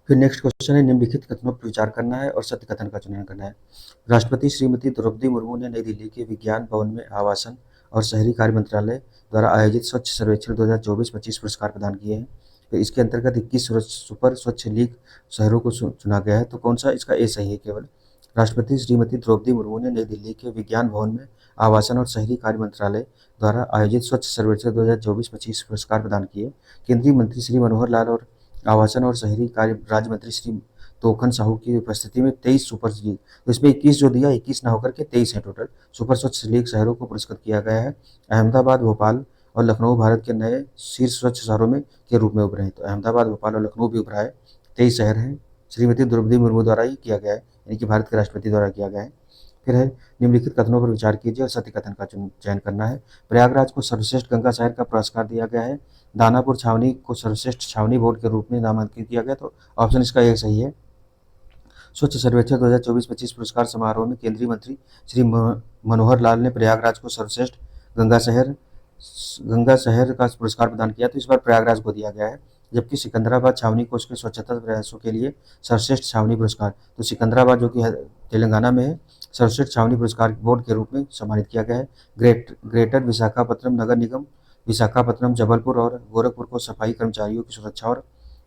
फिर नेक्स्ट क्वेश्चन है, निम्नलिखित कथनों पर विचार करना है और सत्य कथन का चुनाव करना है। राष्ट्रपति श्रीमती द्रौपदी मुर्मू ने नई दिल्ली के विज्ञान भवन में आवासन और शहरी कार्य मंत्रालय द्वारा आयोजित स्वच्छ सर्वेक्षण 2024-25 पुरस्कार प्रदान किए हैं। तो इसके अंतर्गत 21 सुपर स्वच्छ लीग शहरों को चुना गया है। तो कौन सा इसका ए सही है केवल। राष्ट्रपति श्रीमती द्रौपदी मुर्मू ने नई दिल्ली के विज्ञान भवन में आवासन और शहरी कार्य मंत्रालय द्वारा आयोजित स्वच्छ सर्वेक्षण 2024-25 पुरस्कार प्रदान किए। केंद्रीय मंत्री श्री मनोहर लाल और आवासन और शहरी कार्य राज्य मंत्री श्री तोखन साहू की उपस्थिति में 23 सुपर लीग, तो इसमें 21 जो दिया 21 ना होकर के 23 है टोटल सुपर स्वच्छ लीग शहरों को पुरस्कृत किया गया है। अहमदाबाद, भोपाल और लखनऊ भारत के नए शीर्ष स्वच्छ शहरों में के रूप में उभरे हैं। तो अहमदाबाद, भोपाल और लखनऊ भी उभरा है। 23 शहर हैं। श्रीमती द्रौपदी मुर्मू द्वारा ही किया गया है, यानी कि भारत के राष्ट्रपति द्वारा किया गया है। फिर है निम्नलिखित कथनों पर विचार कीजिए और सत्य कथन का चयन करना है। प्रयागराज को सर्वश्रेष्ठ गंगा शहर का पुरस्कार दिया गया है। दानापुर छावनी को सर्वश्रेष्ठ छावनी बोर्ड के रूप में नामांकित किया गया। तो ऑप्शन इसका एक सही है। स्वच्छ सर्वेक्षण 2024-25 पुरस्कार समारोह में केंद्रीय मंत्री श्री मनोहर लाल ने प्रयागराज को सर्वश्रेष्ठ गंगा शहर का पुरस्कार प्रदान किया। तो इस बार प्रयागराज को दिया गया है। जबकि सिकंदराबाद छावनी को उसके स्वच्छता प्रयासों के लिए सर्वश्रेष्ठ छावनी पुरस्कार, तो सिकंदराबाद जो कि तेलंगाना में है, सर्वश्रेष्ठ छावनी पुरस्कार बोर्ड के रूप में सम्मानित किया गया है। ग्रेटर विशाखापत्तनम नगर निगम विशाखापत्तनम, जबलपुर और गोरखपुर को सफाई कर्मचारियों की सुरक्षा और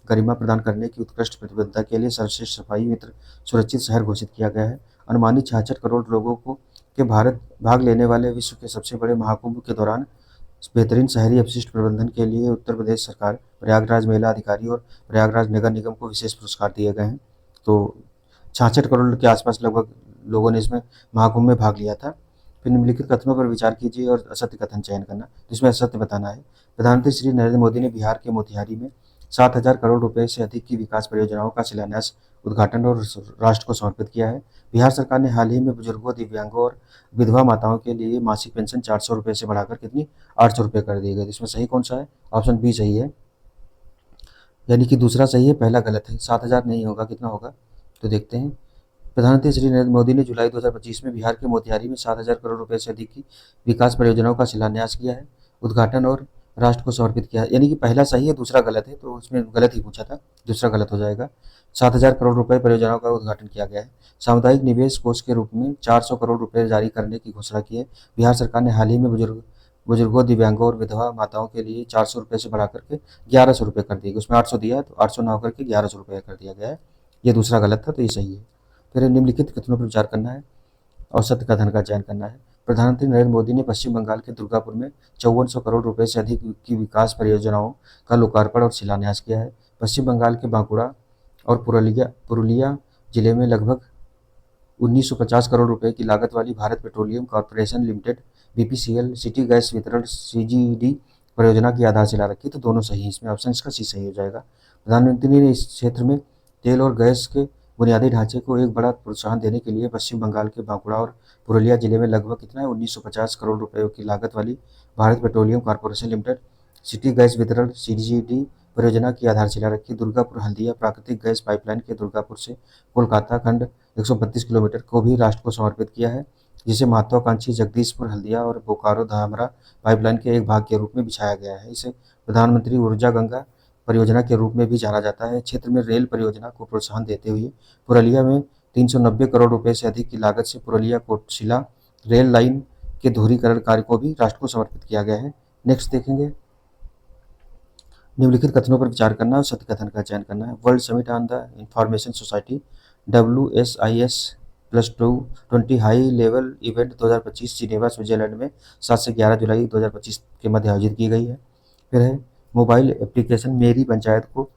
गरिमा प्रदान करने की उत्कृष्ट प्रतिबद्धता के लिए सर्वश्रेष्ठ सफाई मित्र सुरक्षित शहर घोषित किया गया है। अनुमानित 66 करोड़ लोगों को के भारत भाग लेने वाले विश्व के सबसे बड़े महाकुंभ के दौरान बेहतरीन शहरी अपशिष्ट प्रबंधन के लिए उत्तर प्रदेश सरकार, प्रयागराज मेला अधिकारी और प्रयागराज नगर निगम को विशेष पुरस्कार दिए गए हैं। तो 66 करोड़ के आसपास लगभग लोगों ने इसमें महाकुंभ में भाग लिया था। फिर निम्नलिखित कथनों पर विचार कीजिए और असत्य कथन चयन करना, जिसमें असत्य बताना है। प्रधानमंत्री श्री नरेंद्र मोदी ने बिहार के मोतिहारी में 7,000 करोड़ रुपए से अधिक की विकास परियोजनाओं का शिलान्यास, उद्घाटन और राष्ट्र को समर्पित किया है। बिहार सरकार ने हाल ही में बुजुर्गों, दिव्यांगों और विधवा माताओं के लिए मासिक पेंशन 400 रुपये से बढ़ाकर कितनी 800 रुपये कर दी गई। इसमें सही कौन सा है। ऑप्शन बी सही है, यानी कि दूसरा सही है, पहला गलत है। 7,000 नहीं होगा, कितना होगा तो देखते हैं। प्रधानमंत्री श्री नरेंद्र मोदी ने जुलाई 2025 में बिहार के मोतिहारी में 7,000 करोड़ रुपए से अधिक की विकास परियोजनाओं का शिलान्यास किया है, उद्घाटन और राष्ट्र को समर्पित किया है। यानी कि पहला सही है, दूसरा गलत है, तो उसमें गलत ही पूछा था, दूसरा गलत हो जाएगा। 7,000 करोड़ रुपए परियोजनाओं का उद्घाटन किया गया है। सामुदायिक निवेश कोष के रूप में 400 करोड़ रुपए जारी करने की घोषणा की है। बिहार सरकार ने हाल ही में बुजुर्गों, दिव्यांगों और विधवा माताओं के लिए 400 रुपये से बढ़ा करके 1100 रुपये कर दिए। उसमें 800 दिया है, तो 800 ना होकर के 1100 रुपये कर दिया गया है। ये दूसरा गलत था, तो ये सही है। फिर निम्नलिखित कथनों पर विचार करना है और सत्य कथन का चयन करना है। प्रधानमंत्री नरेंद्र मोदी ने पश्चिम बंगाल के दुर्गापुर में 5400 करोड़ रुपए से अधिक की विकास परियोजनाओं का लोकार्पण और शिलान्यास किया है। पश्चिम बंगाल के बांकुड़ा और पुरुलिया जिले में लगभग 1950 करोड़ रुपए की लागत वाली Bharat petroleum corporation limited BPCL city gas वितरण सीजीडी परियोजना की आधारशिला रखी। तो दोनों सही, इसमें ऑप्शन इसका सी सही हो जाएगा। प्रधानमंत्री ने इस क्षेत्र में तेल और गैस के बुनियादी ढांचे को एक बड़ा प्रोत्साहन देने के लिए पश्चिम बंगाल के बांकुड़ा और पुरुलिया जिले में लगभग कितना है 1950 करोड़ रुपए की लागत वाली Bharat petroleum corporation limited city gas वितरण सीजीडी परियोजना की आधारशिला रखी। दुर्गापुर हल्दिया प्राकृतिक गैस पाइपलाइन के दुर्गापुर से कोलकाता खंड 132 किलोमीटर को भी राष्ट्र को समर्पित किया है, जिसे महत्वाकांक्षी जगदीशपुर हल्दिया और बोकारो धामरा पाइपलाइन के एक भाग के रूप में बिछाया गया है। इसे प्रधानमंत्री ऊर्जा गंगा परियोजना के रूप में भी जाना जाता है। क्षेत्र में रेल परियोजना को प्रोत्साहन देते हुए पुरुलिया में 390 करोड़ रुपए से अधिक की लागत से पुरुलिया कोटशिला रेल लाइन के दोहरीकरण कार्य को भी राष्ट्र को समर्पित किया गया है। नेक्स्ट देखेंगे, निम्नलिखित कथनों पर विचार करना और सत्य कथन का चयन करना है। World summit on the information society WSIS+20 high level event 2025 Geneva Switzerland में 7 से 11 जुलाई 2025 के मध्य आयोजित की गई है। फिर है मोबाइल एप्लीकेशन मेरी पंचायत को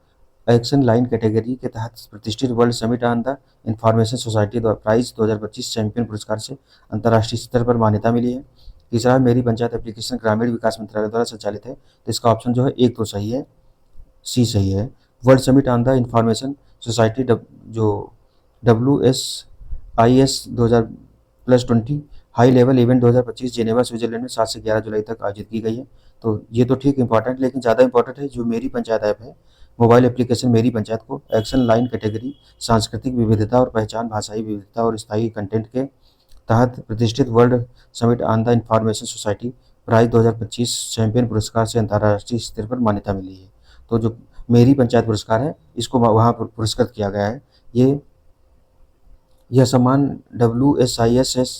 एक्शन लाइन कैटेगरी के तहत प्रतिष्ठित world summit on the information society prize 2025 champion पुरस्कार से अंतर्राष्ट्रीय स्तर पर मान्यता मिली है। तीसरा, मेरी पंचायत एप्लीकेशन ग्रामीण विकास मंत्रालय द्वारा संचालित है। तो इसका ऑप्शन जो है एक तो सही है, सी सही है। World summit on the information society जो WSIS+20 high level event 2025 Geneva Switzerland में 7 से 11 जुलाई तक आयोजित की गई है। तो ये तो ठीक इंपॉर्टेंट, लेकिन ज़्यादा इंपॉर्टेंट है जो मेरी पंचायत ऐप है, मोबाइल एप्लीकेशन मेरी पंचायत को एक्शन लाइन कैटेगरी सांस्कृतिक विविधता और पहचान, भाषाई विविधता और स्थायी कंटेंट के तहत प्रतिष्ठित world summit on the information society prize 2025 champion पुरस्कार से अंतर्राष्ट्रीय स्तर पर मान्यता मिली है। तो जो मेरी पंचायत पुरस्कार है, इसको वहाँ पर पुरस्कृत किया गया है। यह सम्मान WSIS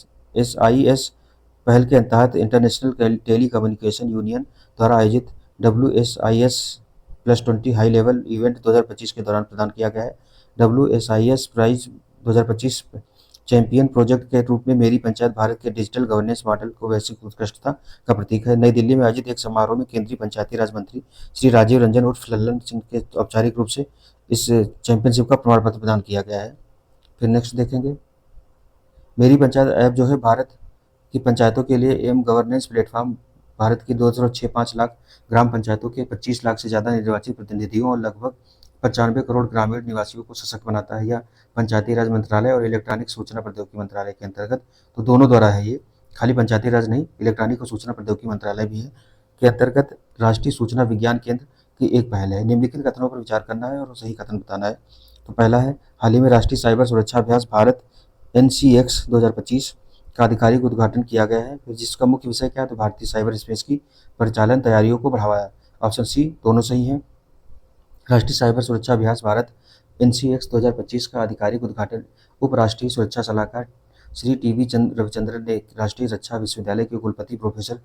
पहल के तहत इंटरनेशनल टेली कम्युनिकेशन यूनियन द्वारा आयोजित WSIS+20 हाई लेवल इवेंट 2025 के दौरान प्रदान किया गया है। WSIS प्राइज 2025 चैंपियन प्रोजेक्ट के रूप में मेरी पंचायत भारत के डिजिटल गवर्नेंस मॉडल को वैश्विक उत्कृष्टता का प्रतीक है। नई दिल्ली में आयोजित एक समारोह में केंद्रीय पंचायती राज मंत्री श्री राजीव रंजन उर्फ लल्लन सिंह के औपचारिक रूप से इस चैंपियनशिप का प्रमाण पत्र प्रदान किया गया है। फिर नेक्स्ट देखेंगे, मेरी पंचायत ऐप जो है भारत की पंचायतों के लिए एम गवर्नेंस प्लेटफॉर्म भारत की 2.65 लाख ग्राम पंचायतों के 25 लाख से ज़्यादा निर्वाचित प्रतिनिधियों और लगभग 95 करोड़ ग्रामीण निवासियों को सशक्त बनाता है। यह पंचायती राज मंत्रालय और इलेक्ट्रॉनिक सूचना प्रौद्योगिकी मंत्रालय के अंतर्गत, तो दोनों द्वारा है ये, खाली पंचायती राज नहीं, इलेक्ट्रॉनिक और सूचना प्रौद्योगिकी मंत्रालय भी है, के अंतर्गत राष्ट्रीय सूचना विज्ञान केंद्र की एक पहल है। निम्नलिखित कथनों पर विचार करना है और सही कथन बताना है। तो पहला है, हाल ही में राष्ट्रीय साइबर सुरक्षा अभ्यास भारत NCX 2025 का आधिकारिक उद्घाटन किया गया है। फिर जिसका मुख्य विषय क्या है, तो भारतीय साइबर स्पेस की परिचालन तैयारियों को बढ़ावा है। ऑप्शन सी दोनों सही है। राष्ट्रीय साइबर सुरक्षा अभ्यास भारत NCX 2025 का आधिकारिक उद्घाटन उपराष्ट्रीय सुरक्षा सलाहकार श्री TV रविचंद्रन ने राष्ट्रीय रक्षा विश्वविद्यालय के कुलपति प्रोफेसर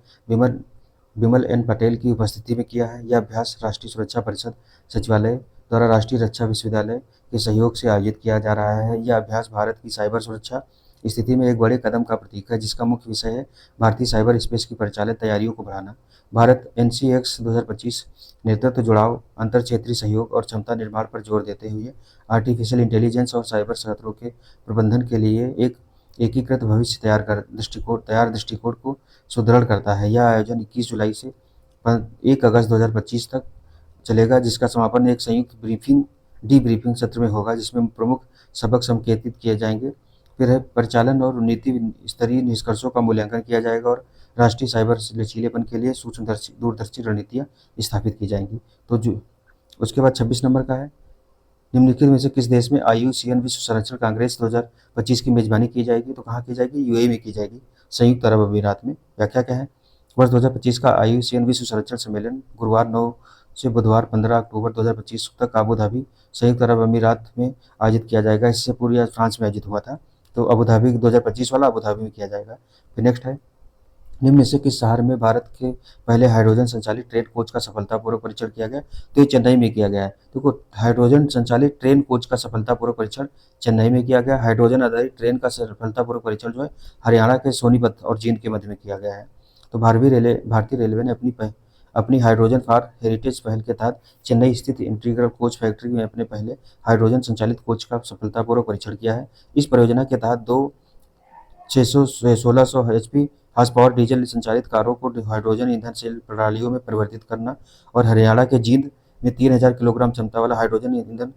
विमल N पटेल की उपस्थिति में किया है। यह अभ्यास राष्ट्रीय सुरक्षा परिषद सचिवालय द्वारा राष्ट्रीय रक्षा विश्वविद्यालय के सहयोग से आयोजित किया जा रहा है। यह अभ्यास भारत की साइबर सुरक्षा स्थिति में एक बड़े कदम का प्रतीक है, जिसका मुख्य विषय है भारतीय साइबर स्पेस की परिचालित तैयारियों को बढ़ाना। भारत NCX 2025 नेतृत्व, जुड़ाव, अंतर क्षेत्रीय सहयोग और क्षमता निर्माण पर जोर देते हुए आर्टिफिशियल इंटेलिजेंस और साइबर खतरों के प्रबंधन के लिए एक एकीकृत भविष्य तैयार दृष्टिकोण को सुदृढ़ करता है। यह आयोजन 21 जुलाई से 1 अगस्त 2025 तक चलेगा, जिसका समापन एक संयुक्त डीब्रीफिंग सत्र में होगा, जिसमें प्रमुख सबक संकेतित किए जाएंगे। फिर है, परिचालन और नीति स्तरीय निष्कर्षों का मूल्यांकन किया जाएगा और राष्ट्रीय साइबर लचीलेपन के लिए दूरदर्शी रणनीतियाँ स्थापित की जाएंगी। तो जो उसके बाद 26 नंबर का है, निम्नलिखित में से किस देश में IUCN विश्व संरक्षण कांग्रेस 2025 की मेजबानी की जाएगी? तो कहाँ की जाएगी? UAE में की जाएगी, संयुक्त अरब अमीरात में। व्याख्या क्या है? वर्ष 2025 का IUCN विश्व संरक्षण सम्मेलन गुरुवार 9 से बुधवार 15 अक्टूबर 2025 तक अबू धाबी, संयुक्त अरब अमीरात में आयोजित किया जाएगा। इससे पूर्व फ्रांस में आयोजित हुआ था, तो अबू धाबी 2025 वाला अबू धाबी में किया जाएगा। फिर नेक्स्ट है, निम्न में से किस शहर में भारत के पहले हाइड्रोजन संचालित ट्रेन कोच का सफलतापूर्वक परीक्षण किया गया? तो ये चेन्नई में किया गया है। देखो, हाइड्रोजन संचालित ट्रेन कोच का सफलतापूर्वक परीक्षण चेन्नई में किया गया। हाइड्रोजन आधारित ट्रेन का सफलतापूर्वक परीक्षण जो है हरियाणा के सोनीपत और जींद के मध्य में किया गया है। तो भारतीय रेलवे ने अपनी हाइड्रोजन फॉर हेरिटेज पहल के तहत चेन्नई स्थित इंटीग्रल कोच फैक्ट्री में अपने पहले हाइड्रोजन संचालित कोच का सफलतापूर्वक परीक्षण किया है। इस परियोजना के तहत 1600 HP हॉर्स पावर डीजल संचालित कारों को हाइड्रोजन ईंधन सेल प्रणालियों में परिवर्तित करना और हरियाणा के जींद में 3000 किलोग्राम क्षमता वाला हाइड्रोजन ईंधन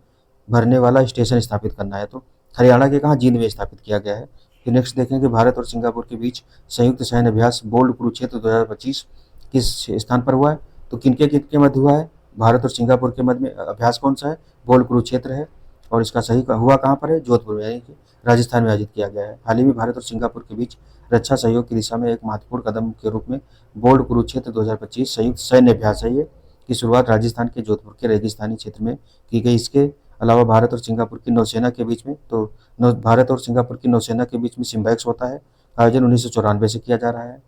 भरने वाला स्टेशन स्थापित करना है। तो हरियाणा के कहाँ? जींद में स्थापित किया गया है। फिर नेक्स्ट देखेंगे, भारत और सिंगापुर के बीच संयुक्त सैन्य अभ्यास बोल्ड कुरुक्षेत्र 2025 किस स्थान पर हुआ है? तो किनके मध्य हुआ है? भारत और सिंगापुर के मध्य में अभ्यास कौन सा है? बोल्ड कुरुक्षेत्र है। और इसका सही हुआ कहाँ पर है? जोधपुर में, यानी कि राजस्थान में आयोजित किया गया है। हाल ही में भारत और सिंगापुर के बीच रक्षा सहयोग की दिशा में एक महत्वपूर्ण कदम के रूप में बोल्ड कुरुक्षेत्र 2025 संयुक्त सैन्य अभ्यास है, ये की शुरुआत राजस्थान के जोधपुर के रेगिस्तानी क्षेत्र में की गई। इसके अलावा भारत और सिंगापुर की नौसेना के बीच में, तो भारत और सिंगापुर की नौसेना के बीच में सिम्बैक्स होता है, आयोजन 1994 से किया जा रहा है।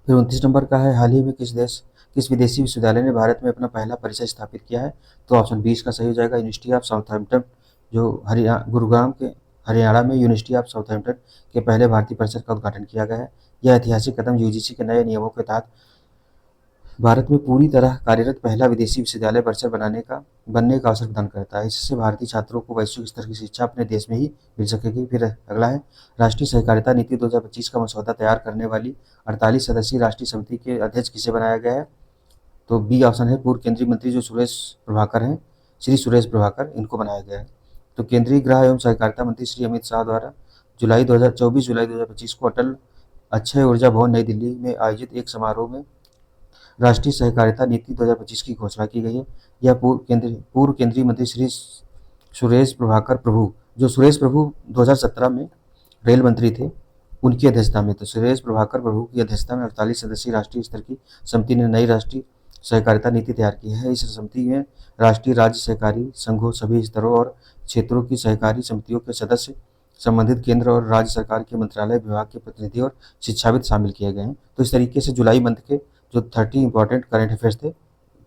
फिर 29 नंबर का है, हाल ही में किस विदेशी विश्वविद्यालय ने भारत में अपना पहला परिसर स्थापित किया है? तो ऑप्शन 20 का सही हो जाएगा, यूनिवर्सिटी ऑफ साउथहैम्पटन, जो गुरुग्राम के हरियाणा में यूनिवर्सिटी ऑफ साउथहैम्पटन के पहले भारतीय परिसर का उद्घाटन किया गया है। यह ऐतिहासिक कदम UGC के नए नियमों के तहत भारत में पूरी तरह कार्यरत पहला विदेशी विश्वविद्यालय परिसर बनने का अवसर प्रदान करता है। इससे भारतीय छात्रों को वैश्विक स्तर की शिक्षा अपने देश में ही मिल सकेगी। फिर अगला है, राष्ट्रीय सहकारिता नीति 2025 का मसौदा तैयार करने वाली 48 सदस्यीय राष्ट्रीय समिति के अध्यक्ष किसे बनाया गया है? तो बी ऑप्शन है, पूर्व केंद्रीय मंत्री जो सुरेश प्रभाकर हैं, श्री सुरेश प्रभाकर, इनको बनाया गया है। तो केंद्रीय गृह एवं सहकारिता मंत्री श्री अमित शाह द्वारा 24 जुलाई 2025 को अटल अक्षय ऊर्जा भवन नई दिल्ली में आयोजित एक समारोह में राष्ट्रीय सहकारिता नीति 2025 की घोषणा की गई है। यह पूर्व केंद्रीय मंत्री श्री सुरेश प्रभु 2017 में रेल मंत्री थे, उनकी अध्यक्षता में, तो सुरेश प्रभाकर प्रभु की अध्यक्षता में 48 सदस्यीय राष्ट्रीय स्तर की समिति ने नई राष्ट्रीय सहकारिता नीति तैयार की है। इस समिति में राष्ट्रीय राज्य सहकारी संघों, सभी स्तरों और क्षेत्रों की सहकारी समितियों के सदस्य संबंधित केंद्र और राज्य सरकार के मंत्रालय, विभाग के प्रतिनिधि और शिक्षाविद शामिल किए गए हैं। तो इस तरीके से जुलाई मंथ के जो 30 इंपॉर्टेंट करंट अफेयर्स थे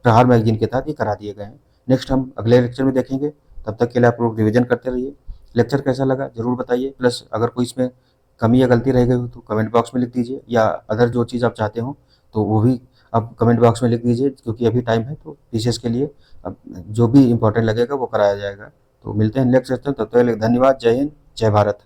प्रहार मैगजीन के तहत ये करा दिए गए हैं। नेक्स्ट हम अगले लेक्चर में देखेंगे, तब तक के लिए आप लोग रिविजन करते रहिए। लेक्चर कैसा लगा ज़रूर बताइए, प्लस अगर कोई इसमें कमी या गलती रह गई हो तो कमेंट बॉक्स में लिख दीजिए, या अदर जो चीज़ आप चाहते हो तो वो भी आप कमेंट बॉक्स में लिख दीजिए, क्योंकि अभी टाइम है तो पीसीएस के लिए अब जो भी इम्पोर्टेंट लगेगा वो कराया जाएगा। तो मिलते हैं नेक्स्ट सेशन, तब तक के लिए धन्यवाद। जय हिंद, जय भारत।